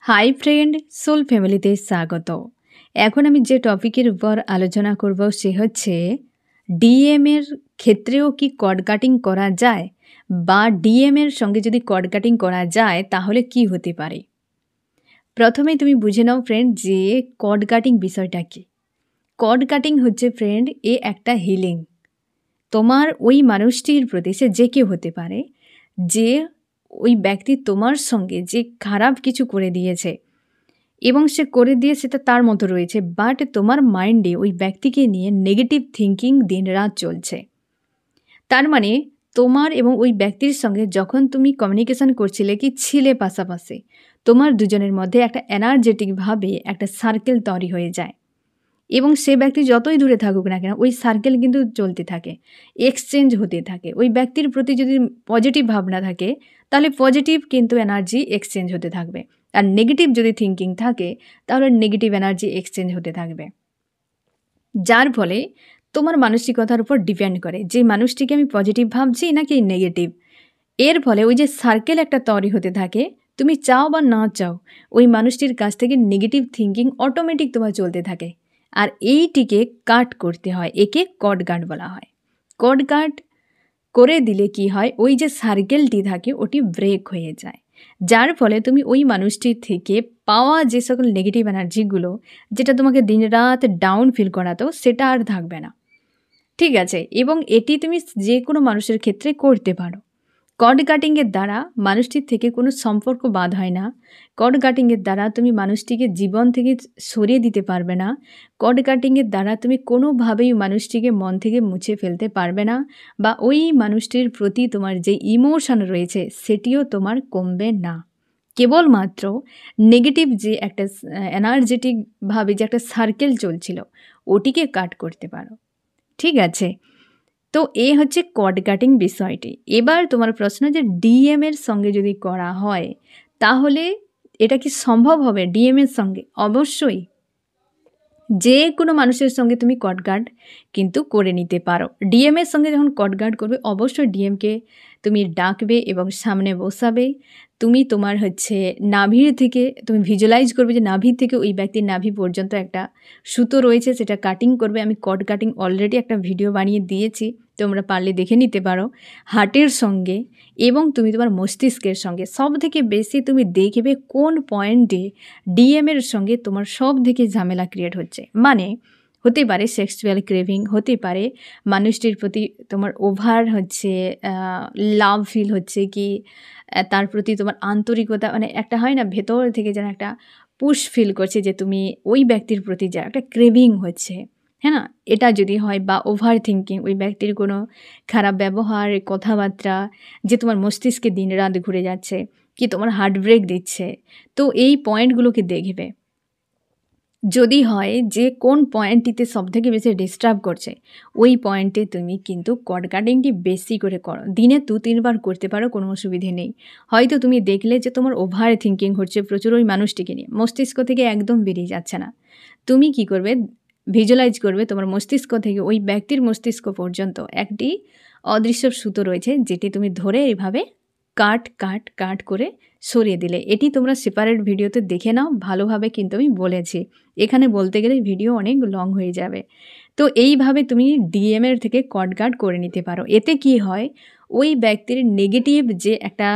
Hi friend, soul ফ্যামিলিতে স্বাগত। এখন আমি যে টপিকের উপর আলোচনা করব সে হচ্ছে ডিএম এর ক্ষেত্রেও কি কর্ড কাটিং করা যায়, বা ডিএম এর সঙ্গে যদি কর্ড কাটিং করা যায় তাহলে কি হতে পারে। প্রথমেই তুমি বুঝে নাও ফ্রেন্ড যে কর্ড কাটিং বিষয়টা কি। কর্ড কাটিং হচ্ছে ফ্রেন্ড একটা হিলিং। তোমার ওই মানুষটির প্রতি, সে যে কেউ হতে পারে, যে ওই ব্যক্তি তোমার সঙ্গে যে খারাপ কিছু করে দিয়েছে এবং সে করে দিয়ে সেটা তার মতো রয়েছে, বাট তোমার মাইন্ডে ওই ব্যক্তিকে নিয়ে নেগেটিভ থিঙ্কিং দিনরাত চলছে। তার মানে তোমার এবং ওই ব্যক্তির সঙ্গে যখন তুমি কমিউনিকেশন করছিলে কি ছিলে পাশাপাশি, তোমার দুজনের মধ্যে একটা এনার্জেটিকভাবে একটা সার্কেল তৈরি হয়ে যায় এবং সে ব্যক্তি যতই দূরে থাকুক না কেন ওই সার্কেল কিন্তু চলতে থাকে, এক্সচেঞ্জ হতে থাকে। ওই ব্যক্তির প্রতি যদি পজিটিভ ভাবনা থাকে তাহলে পজিটিভ কিন্তু এনার্জি এক্সচেঞ্জ হতে থাকবে, আর নেগেটিভ যদি থিঙ্কিং থাকে তাহলে নেগেটিভ এনার্জি এক্সচেঞ্জ হতে থাকবে। যার ফলে তোমার মানসিকতার উপর ডিপেন্ড করে যে মানুষটিকে আমি পজিটিভ ভাবছি নাকি নেগেটিভ। এর ফলে ওই যে সার্কেল একটা তৈরি হতে থাকে, তুমি চাও বা না চাও ওই মানুষটির কাছ থেকে নেগেটিভ থিঙ্কিং অটোমেটিক তোমার চলতে থাকে। আর এইটিকে কাট করতে হয়, একে কর্ড গার্ড বলা হয়। কর্ড গার্ড করে দিলে কি হয়, ওই যে সার্কেলটি থাকে ওটি ব্রেক হয়ে যায়, যার ফলে তুমি ওই মানুষটির থেকে পাওয়া যে সকল নেগেটিভ এনার্জিগুলো যেটা তোমাকে দিনরাত ডাউন ফিল করাতো সেটা আর থাকবে না। ঠিক আছে, এবং এটি তুমি যে কোনো মানুষের ক্ষেত্রে করতে পারো। কর্ড কাটিংয়ের দ্বারা মানুষটির থেকে কোনো সম্পর্ক বাদ হয় না। কর্ড কাটিংয়ের দ্বারা তুমি মানুষটিকে জীবন থেকে সরিয়ে দিতে পারবে না। কর্ড কাটিংয়ের দ্বারা তুমি কোনোভাবেই মানুষটিকে মন থেকে মুছে ফেলতে পারবে না, বা ওই মানুষটির প্রতি তোমার যে ইমোশন রয়েছে সেটিও তোমার কমবে না। কেবলমাত্র নেগেটিভ যে একটা এনার্জেটিকভাবে যে একটা সার্কেল চলছিল ওটিকে কাট করতে পারো। ঠিক আছে, তো হচ্ছে কর্ড কাটিং বিষয়টি। এবার তোমার প্রশ্ন যে ডিএম এর সঙ্গে যদি করা হয় তাহলে এটা কি সম্ভব হবে ডিএম এর সঙ্গে? অবশ্যই, যে কোনো মানুষের সঙ্গে তুমি কর্ড গার্ড কিন্তু করে নিতে পারো। ডিএম এর সঙ্গে যখন কর্ড গার্ড করবে অবশ্যই ডিএমকে তুমি ডাকবে এবং সামনে বসাবে। তুমি তোমার নাভির থেকে তুমি ভিজুয়ালাইজ করবে যে নাভির থেকে ওই ব্যক্তির নাভি পর্যন্ত একটা সুতো রয়েছে, সেটা কাটিং করবে। আমি কর্ড কাটিং অলরেডি একটা ভিডিও বানিয়ে দিয়েছি, তোমরা পারলে দেখে নিতে পারো। হার্টের সঙ্গে এবং তুমি তোমার মস্তিষ্কের সঙ্গে সব থেকে বেশি তুমি দেখবে কোন পয়েন্টে ডিএম এর সঙ্গে তোমার সব থেকে ঝামেলা ক্রিয়েট হচ্ছে। মানে হতে পারে সেক্সুয়াল ক্রেভিং, হতে পারে মানুষটির প্রতি তোমার ওভার লাভ ফিল হচ্ছে, কি তার প্রতি তোমার আন্তরিকতা, মানে একটা হয় না ভেতর থেকে যেন একটা পুশ ফিল করছে যে তুমি ওই ব্যক্তির প্রতি যে একটা ক্রেভিং হচ্ছে, হ্যাঁ না, এটা যদি হয়। বা ওভার থিঙ্কিং, ওই ব্যক্তির কোনো খারাপ ব্যবহার, কথাবার্তা যে তোমার মস্তিষ্কে দিনরাত ঘুরে যাচ্ছে, কি তোমার হার্ট ব্রেক দিচ্ছে। তো এই পয়েন্টগুলোকে দেখবে। যদি হয় যে কোন পয়েন্টটিতে সবথেকে বেশি ডিস্টার্ব করছে ওই পয়েন্টে তুমি কিন্তু কর্ড কাটিংটি বেশি করে করো। দিনে 2-3 বার করতে পারো, কোনো অসুবিধে নেই। হয়তো তুমি দেখলে যে তোমার ওভার থিঙ্কিং হচ্ছে প্রচুর ওই মানুষটিকে নিয়ে, মস্তিষ্ক থেকে একদম বেরিয়ে যাচ্ছে না। তুমি কি করবে, ভিজুয়ালাইজ করবে তোমার মস্তিষ্ক থেকে ওই ব্যক্তির মস্তিষ্ক পর্যন্ত একটি অদৃশ্য সুতো রয়েছে, যেটি তুমি ধরে এইভাবে কাট কাট কাট করে সরিয়ে দিলে। এটি তোমরা সেপারেট ভিডিওতে দেখে নাও, ভালোভাবে কিন্তু আমি বলেছি, এখানে বলতে গেলে ভিডিও অনেক লং হয়ে যাবে। তো এইভাবে তুমি ডিএমএর থেকে কর্ড কাট করে নিতে পারো। এতে কি হয়, ওই ব্যক্তির নেগেটিভ যে একটা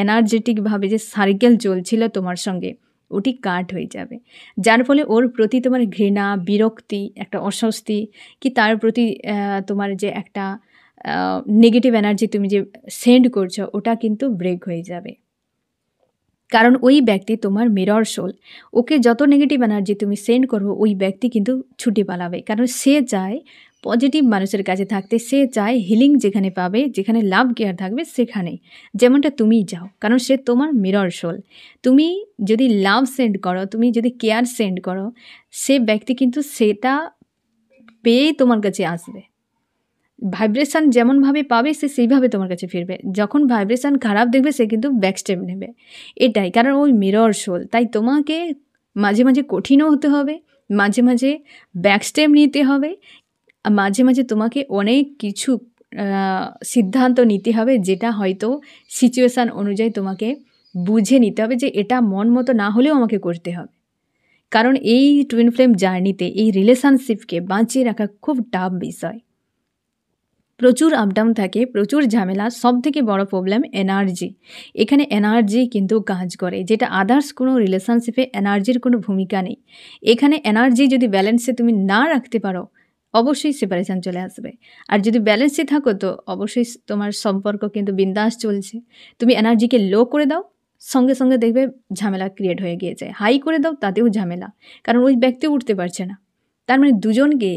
এনার্জেটিকভাবে যে সার্কেল চলছিল তোমার সঙ্গে ওটি কাট হয়ে যাবে, যার ফলে ওর প্রতি তোমার ঘৃণা, বিরক্তি, একটা অস্বস্তি, কি তার প্রতি তোমার যে একটা নেগেটিভ এনার্জি তুমি যে সেন্ড করছো ওটা কিন্তু ব্রেক হয়ে যাবে। কারণ ওই ব্যক্তি তোমার মিরর সোল, ওকে যত নেগেটিভ এনার্জি তুমি সেন্ড করবো ওই ব্যক্তি কিন্তু ছুটে পালাবে, কারণ সে চায় পজিটিভ মানুষের কাছে থাকতে, সে চায় হিলিং যেখানে পাবে, যেখানে লাভ কেয়ার থাকবে সেখানে, যেমনটা তুমি যাও, কারণ সে তোমার মিরর সোল। তুমি যদি লাভ সেন্ড করো, তুমি যদি কেয়ার সেন্ড করো, সে ব্যক্তি কিন্তু সেটা পেয়েই তোমার কাছে আসবে। ভাইব্রেশান যেমনভাবে পাবে সে সেইভাবে তোমার কাছে ফিরবে। যখন ভাইব্রেশান খারাপ দেখবে সে কিন্তু ব্যাক স্টেপ নেবে, এটাই কারণ ওই মিরর সোল। তাই তোমাকে মাঝে মাঝে কঠিনও হতে হবে, মাঝে মাঝে ব্যাক স্টেপ নিতে হবে, মাঝে মাঝে তোমাকে অনেক কিছু সিদ্ধান্ত নিতে হবে, যেটা হয়তো সিচুয়েশান অনুযায়ী তোমাকে বুঝে নিতে হবে যে এটা মন মতো না হলেও আমাকে করতে হবে। কারণ এই টুইন ফ্লেম জার্নিতে এই রিলেশনশিপকে বাঁচিয়ে রাখা খুব টাফ বিষয়। প্রচুর আপডাউন থাকে, প্রচুর ঝামেলা। সবথেকে বড় প্রবলেম এনার্জি। এখানে এনার্জি কিন্তু কাজ করে, যেটা আদার্স কোনো রিলেশনশিপে এনার্জির কোনো ভূমিকা নেই। এখানে এনার্জি যদি ব্যালেন্সে তুমি না রাখতে পারো, অবশ্যই সেপারেশন চলে আসবে। আর যদি ব্যালেন্সে থাকো তো অবশ্যই তোমার সম্পর্ক কিন্তু বিন্দাস চলছে। তুমি এনার্জিকে লো করে দাও, সঙ্গে সঙ্গে দেখবে ঝামেলা ক্রিয়েট হয়ে গিয়েছে। হাই করে দাও, তাতেও ঝামেলা, কারণ ওই ব্যক্তিও উঠতে পারছে না। তার মানে দুজনকে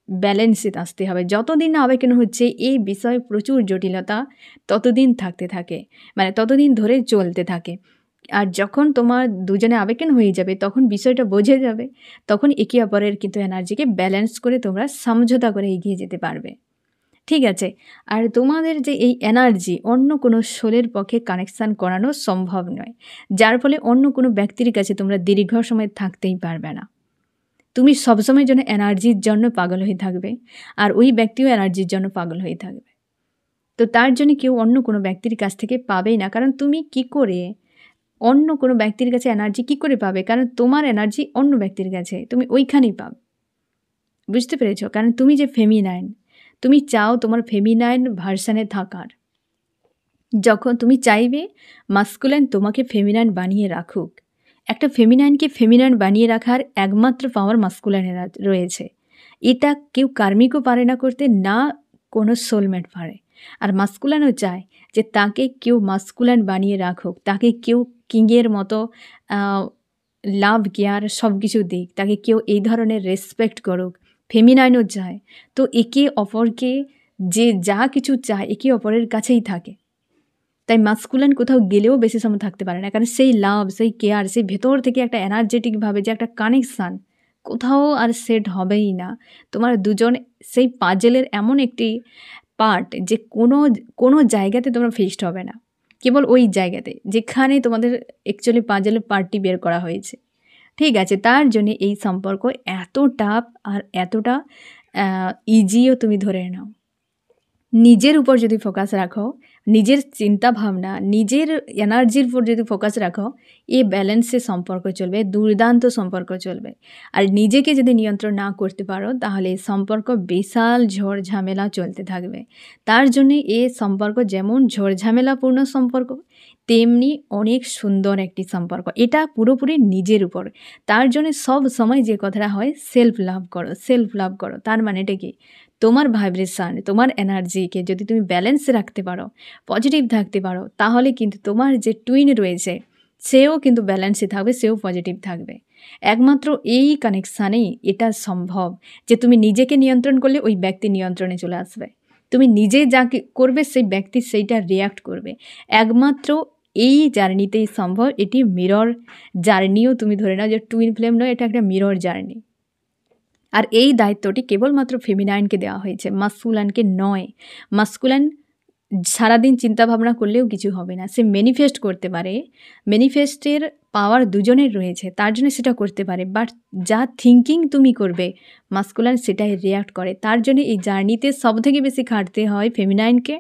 ব্যালেন্সে আসতে হবে। যতদিন না আবেগন হচ্ছে এই বিষয়ে প্রচুর জটিলতা ততদিন থাকতে থাকে, মানে ততদিন ধরে চলতে থাকে। আর যখন তোমার দুজনে আবেগন হয়ে যাবে তখন বিষয়টা বোঝে যাবে, তখন একে অপরের কিন্তু এনার্জিকে ব্যালেন্স করে তোমরা সমঝোতা করে এগিয়ে যেতে পারবে। ঠিক আছে? আর তোমাদের যে এই এনার্জি অন্য কোনো সোলের পক্ষে কানেকশান করানো সম্ভব নয়, যার ফলে অন্য কোনো ব্যক্তির কাছে তোমরা দীর্ঘ সময় থাকতেই পারবে না। তুমি সবসময়ের জন্য এনার্জির জন্য পাগল হয়ে থাকবে, আর ওই ব্যক্তিও এনার্জির জন্য পাগল হয়ে থাকবে। তো তার জন্য কেউ অন্য কোনো ব্যক্তির কাছ থেকে পাবেই না। কারণ তুমি কি করে অন্য কোনো ব্যক্তির কাছে এনার্জি কি করে পাবে? কারণ তোমার এনার্জি অন্য ব্যক্তির কাছে, তুমি ওইখানেই পাবে। বুঝতে পেরেছ? কারণ তুমি যে ফেমিনাইন, তুমি চাও তোমার ফেমিনাইন ভার্সানে থাকার। যখন তুমি চাইবে মাস্কুলাইন তোমাকে ফেমিনাইন বানিয়ে রাখুক। একটা ফেমিনাইনকে ফেমিনাইন বানিয়ে রাখার একমাত্র পাওয়ার মাস্কুলাইনের রয়েছে। এটা কেউ কার্মিকও পারে না করতে, না কোনো সোলমেট পারে। আর মাস্কুলাইনও চায় যে তাকে কেউ মাস্কুলাইন বানিয়ে রাখুক, তাকে কেউ কিংয়ের মতো লাভ কেয়ার সব কিছু দিক, তাকে কেউ এই ধরনের রেসপেক্ট করুক। ফেমিনাইনও চায়। তো একে অপরকে যে যা কিছু চায় একে অপরের কাছেই থাকে। তাই মাস্কুলাইন কোথাও গেলেও বেশি সময় থাকতে পারে না, কারণ সেই লাভ, সেই কেয়ার, সেই ভেতর থেকে একটা এনার্জেটিকভাবে যে একটা কানেকশান কোথাও আর সেট হবেই না। তোমার দুজন সেই পাজেলের এমন একটি পার্ট যে কোনো জায়গাতে তোমরা ফিক্সড হবে না, কেবল ওই জায়গাতে যেখানে তোমাদের অ্যাকচুয়ালি পাজেলের পার্টটি বের করা হয়েছে। ঠিক আছে? তার জন্যে এই সম্পর্ক এত টাফ আর এতটা ইজিও তুমি ধরে নাও। নিজের উপর যদি ফোকাস রাখো, নিজের চিন্তা ভাবনা, নিজের এনার্জির উপর যদি ফোকাস রাখো, এই ব্যালেন্সে সম্পর্ক চলবে, দুর্দান্ত সম্পর্ক চলবে। আর নিজেকে যদি নিয়ন্ত্রণ না করতে পারো তাহলে সম্পর্ক বিশাল ঝড় ঝামেলা চলতে থাকবে। তার জন্যে এই সম্পর্ক যেমন ঝড় ঝামেলাপূর্ণ সম্পর্ক, তেমনি অনেক সুন্দর একটি সম্পর্ক। এটা পুরোপুরি নিজের উপর। তার জন্য সব সময় যে কথাটা হয় সেলফ লাভ করো, সেলফ লাভ করো। তার মানেটা কি? তোমার ভাইব্রেশান, তোমার এনার্জিকে যদি তুমি ব্যালেন্সে রাখতে পারো, পজিটিভ থাকতে পারো, তাহলে কিন্তু তোমার যে টুইন রয়েছে সেও কিন্তু ব্যালেন্সে থাকবে, সেও পজিটিভ থাকবে। একমাত্র এই কানেকশানেই এটা সম্ভব যে তুমি নিজেকে নিয়ন্ত্রণ করলে ওই ব্যক্তি নিয়ন্ত্রণে চলে আসবে। তুমি নিজে যা করবে সেই ব্যক্তি সেইটা রিয়াক্ট করবে। একমাত্র এই জার্নিতেই সম্ভব। এটি মিরর জার্নিও তুমি ধরে নাও যে টুইন ফ্লেম নয়, এটা একটা মিরর জার্নি। আর এই দায়িত্বটি কেবলমাত্র ফেমিনাইনকে দেওয়া হয়েছে, মাস্কুলাইনকে নয়। মাস্কুলাইন সারাদিন চিন্তাভাবনা করলেও কিছু হবে না, সে ম্যানিফেস্ট করতে পারে, ম্যানিফেস্টের পাওয়ার দুজনের রয়েছে, তার জন্য সেটা করতে পারে। বাট যা থিঙ্কিং তুমি করবে মাস্কুলাইন সেটাই রিয়াক্ট করে। তার জন্য এই জার্নিতে সবথেকে বেশি খাটতে হয় ফেমিনাইনকে,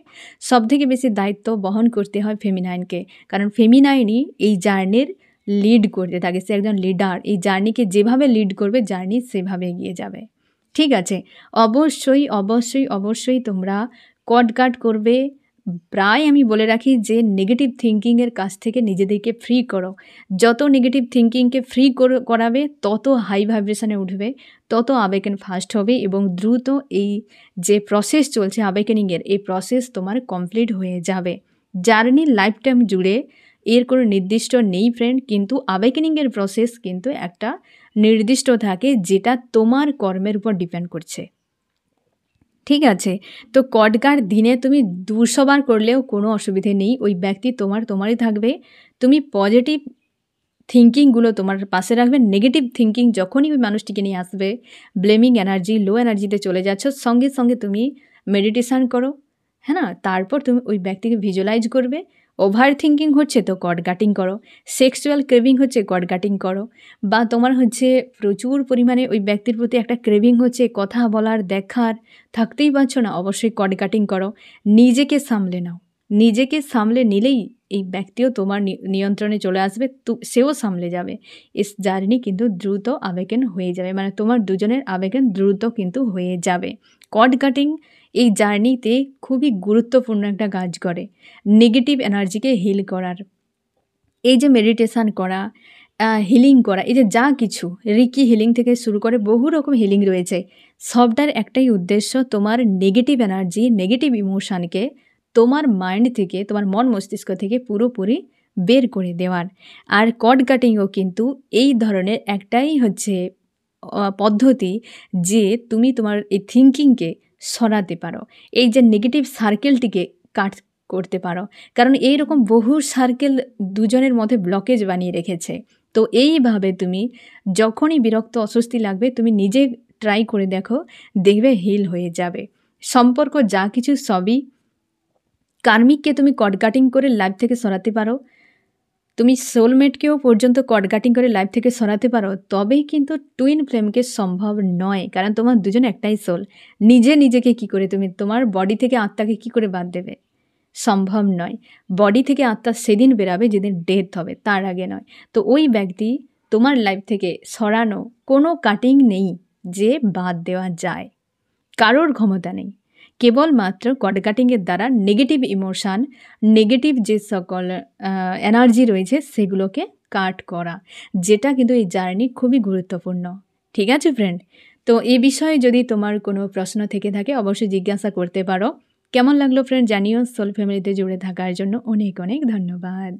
সবথেকে বেশি দায়িত্ব বহন করতে হয় ফেমিনাইনকে। কারণ ফেমিনাইনই এই জার্নির লিড করতে থাকে, সে একজন লিডার। এই জার্নিকে যেভাবে লিড করবে জার্নি সেভাবে এগিয়ে যাবে। ঠিক আছে? অবশ্যই অবশ্যই অবশ্যই তোমরা কট গার্ড করবে। প্রায় আমি বলে রাখি যে নেগেটিভ থিঙ্কিংয়ের কাছ থেকে নিজেদেরকে ফ্রি করো। যত নেগেটিভ থিঙ্কিংকে ফ্রি করাবে তত হাই ভাইব্রেশনে উঠবে, তত আবেগন ফাস্ট হবে এবং দ্রুত এই যে প্রসেস চলছে আবেগনিংয়ের, এই প্রসেস তোমার কমপ্লিট হয়ে যাবে। জার্নি লাইফ টাইম জুড়ে এর কোনো নির্দিষ্ট নেই ফ্রেন্ড, কিন্তু আবেগনিংয়ের প্রসেস কিন্তু একটা নির্দিষ্ট থাকে, যেটা তোমার কর্মের উপর ডিপেন্ড করছে। ঠিক আছে? তো কটগার দিনে তুমি 200 বার করলেও কোনো অসুবিধে নেই, ওই ব্যক্তি তোমারই থাকবে। তুমি পজিটিভ থিঙ্কিংগুলো তোমার পাশে রাখবে। নেগেটিভ থিঙ্কিং যখনই ওই মানুষটিকে নিয়ে আসবে, ব্লেমিং এনার্জি, লো এনার্জিতে চলে যাচ্ছ, সঙ্গে সঙ্গে তুমি মেডিটেশান করো, হ্যাঁ না? তারপর তুমি ওই ব্যক্তিকে ভিজুয়ালাইজ করবে। ওভার থিঙ্কিং হচ্ছে তো কট গাটিং করো, সেক্সুয়াল ক্রেভিং হচ্ছে কট গাটিং করো, বা তোমার হচ্ছে প্রচুর পরিমাণে ওই ব্যক্তির প্রতি একটা ক্রেভিং হচ্ছে, কথা বলার, দেখার, থাকতেই পারছো না, অবশ্যই কট গাটিং করো। নিজেকে সামলে নাও, নিজেকে সামলে নিলেই এই ব্যক্তিও তোমার নিয়ন্ত্রণে চলে আসবে, সেও সামলে যাবে। এই জার্নি কিন্তু দ্রুত আবেগেন হয়ে যাবে, মানে তোমার দুজনের আবেগেন দ্রুত কিন্তু হয়ে যাবে। কর্ড কাটিং এই জার্নিতে খুবই গুরুত্বপূর্ণ একটা কাজ করে নেগেটিভ এনার্জিকে হিল করার। এই যে মেডিটেশান করা, হিলিং করা, এই যে যা কিছু রিকি হিলিং থেকে শুরু করে বহু রকম হিলিং রয়েছে, সবটার একটাই উদ্দেশ্য তোমার নেগেটিভ এনার্জি, নেগেটিভ ইমোশানকে তোমার মাইন্ড থেকে, তোমার মন মস্তিষ্ক থেকে পুরোপুরি বের করে দেওয়ার। আর কর্ড কাটিংও কিন্তু এই ধরনের একটাই হচ্ছে পদ্ধতি যে তুমি তোমার এই থিঙ্কিংকে সরাতে পারো, এই যে নেগেটিভ সার্কেলটিকে কাট করতে পারো। কারণ এইরকম বহু সার্কেল দুজনের মধ্যে ব্লকেজ বানিয়ে রেখেছে। তো এইভাবে তুমি যখনই বিরক্ত অস্বস্তি লাগবে তুমি নিজে ট্রাই করে দেখো, দেখবে হিল হয়ে যাবে। সম্পর্ক যা কিছু সবই কার্মিককে তুমি কর্ড কাটিং করে লাইফ থেকে সরাতে পারো, তুমি সোলমেটকেও পর্যন্ত কর্ড কাটিং করে লাইফ থেকে সরাতে পারো, তবেই কিন্তু টুইন ফ্লেমকে সম্ভব নয়। কারণ তোমার দুজনে একটাই সোল। নিজেকে কি করে তুমি তোমার বডি থেকে আত্মাকে কি করে বাদ দেবে? সম্ভব নয়। বডি থেকে আত্মা সেদিন বেরাবে যেদিন ডেথ হবে, তার আগে নয়। তো ওই ব্যক্তি তোমার লাইফ থেকে সরানো কোনো কাটিং নেই যে বাদ দেওয়া যায়, কারোর ক্ষমতা নেই। কেবলমাত্র কর্ড কাটিংয়ের দ্বারা নেগেটিভ ইমোশান, নেগেটিভ যে সকল এনার্জি রয়েছে সেগুলোকে কাট করা, যেটা কিন্তু এই জার্নি খুবই গুরুত্বপূর্ণ। ঠিক আছে ফ্রেন্ড? তো এই বিষয়ে যদি তোমার কোনো প্রশ্ন থেকে থাকে অবশ্যই জিজ্ঞাসা করতে পারো। কেমন লাগলো ফ্রেন্ড জানিও। সোল ফ্যামিলিতে জুড়ে থাকার জন্য অনেক অনেক ধন্যবাদ।